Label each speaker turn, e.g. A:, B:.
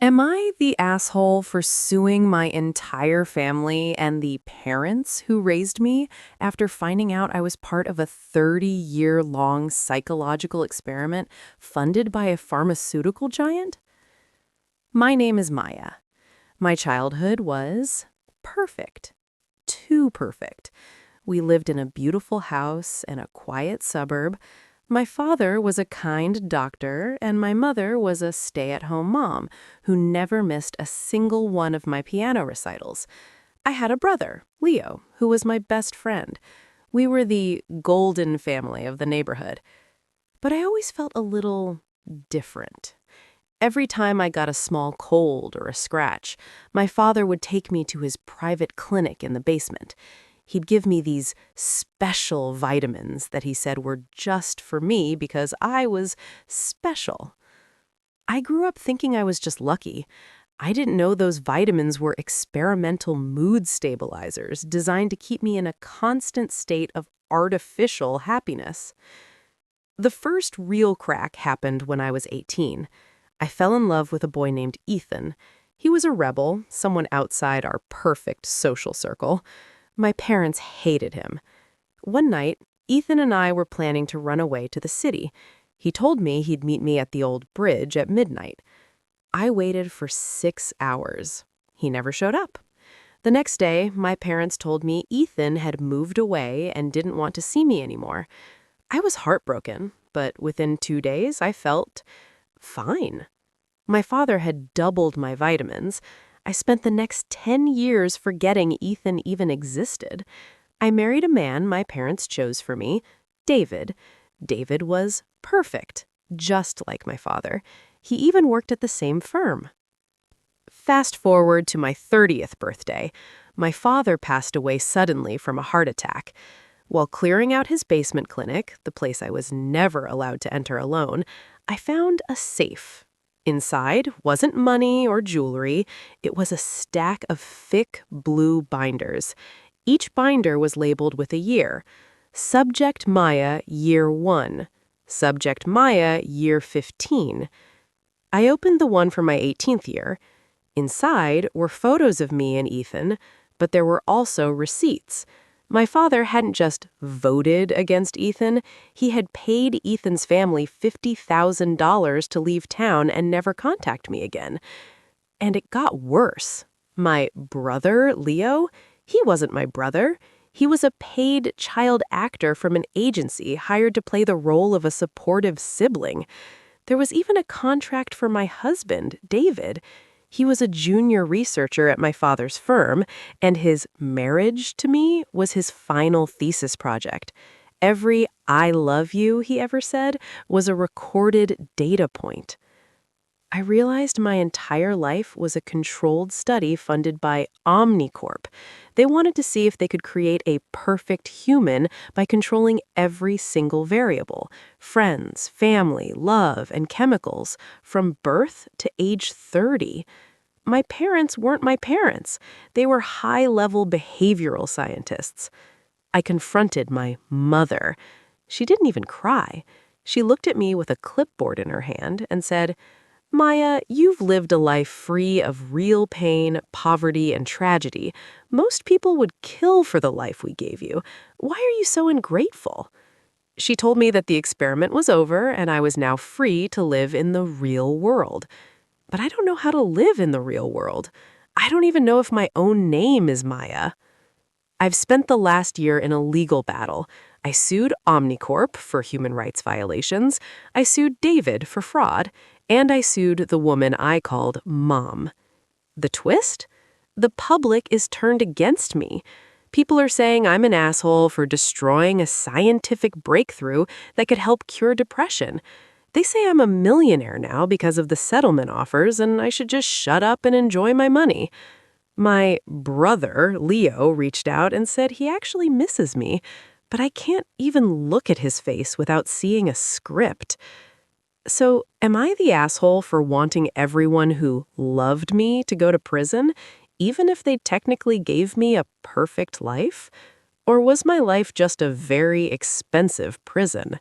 A: Am I the asshole for suing my entire family and the parents who raised me after finding out I was part of a 30-year-long psychological experiment funded by a pharmaceutical giant? My name is Maya. My childhood was perfect. Too perfect. We lived in a beautiful house in a quiet suburb. My father was a kind doctor, and my mother was a stay-at-home mom who never missed a single one of my piano recitals. I had a brother, Leo, who was my best friend. We were the golden family of the neighborhood. But I always felt a little different. Every time I got a small cold or a scratch, my father would take me to his private clinic in the basement. He'd give me these special vitamins that he said were just for me because I was special. I grew up thinking I was just lucky. I didn't know those vitamins were experimental mood stabilizers designed to keep me in a constant state of artificial happiness. The first real crack happened when I was 18. I fell in love with a boy named Ethan. He was a rebel, someone outside our perfect social circle. My parents hated him. One night, Ethan and I were planning to run away to the city. He told me he'd meet me at the old bridge at midnight. I waited for 6 hours. He never showed up. The next day, my parents told me Ethan had moved away and didn't want to see me anymore. I was heartbroken, but within 2 days, I felt fine. My father had doubled my vitamins. I spent the next 10 years forgetting Ethan even existed. I married a man my parents chose for me, David. David was perfect, just like my father. He even worked at the same firm. Fast forward to my 30th birthday. My father passed away suddenly from a heart attack. While clearing out his basement clinic, the place I was never allowed to enter alone, I found a safe. Inside wasn't money or jewelry. It was a stack of thick blue binders. Each binder was labeled with a year. Subject Maya, year 1. Subject Maya, year 15. I opened the one for my 18th year. Inside were photos of me and Ethan, but there were also receipts. My father hadn't just voted against Ethan, he had paid Ethan's family $50,000 to leave town and never contact me again. And it got worse. My brother, Leo, he wasn't my brother. He was a paid child actor from an agency hired to play the role of a supportive sibling. There was even a contract for my husband, David. He was a junior researcher at my father's firm, and his marriage to me was his final thesis project. Every "I love you" he ever said was a recorded data point. I realized my entire life was a controlled study funded by Omnicorp. They wanted to see if they could create a perfect human by controlling every single variable: friends, family, love, and chemicals, from birth to age 30. My parents weren't my parents. They were high-level behavioral scientists. I confronted my mother. She didn't even cry. She looked at me with a clipboard in her hand and said, "Maya, you've lived a life free of real pain, poverty, and tragedy. Most people would kill for the life we gave you. Why are you so ungrateful?" She told me that the experiment was over and I was now free to live in the real world. But I don't know how to live in the real world. I don't even know if my own name is Maya. I've spent the last year in a legal battle. I sued Omnicorp for human rights violations, I sued David for fraud, and I sued the woman I called Mom. The twist? The public is turned against me. People are saying I'm an asshole for destroying a scientific breakthrough that could help cure depression. They say I'm a millionaire now because of the settlement offers, and I should just shut up and enjoy my money. My brother, Leo, reached out and said he actually misses me, but I can't even look at his face without seeing a script. So, am I the asshole for wanting everyone who loved me to go to prison, even if they technically gave me a perfect life? Or was my life just a very expensive prison?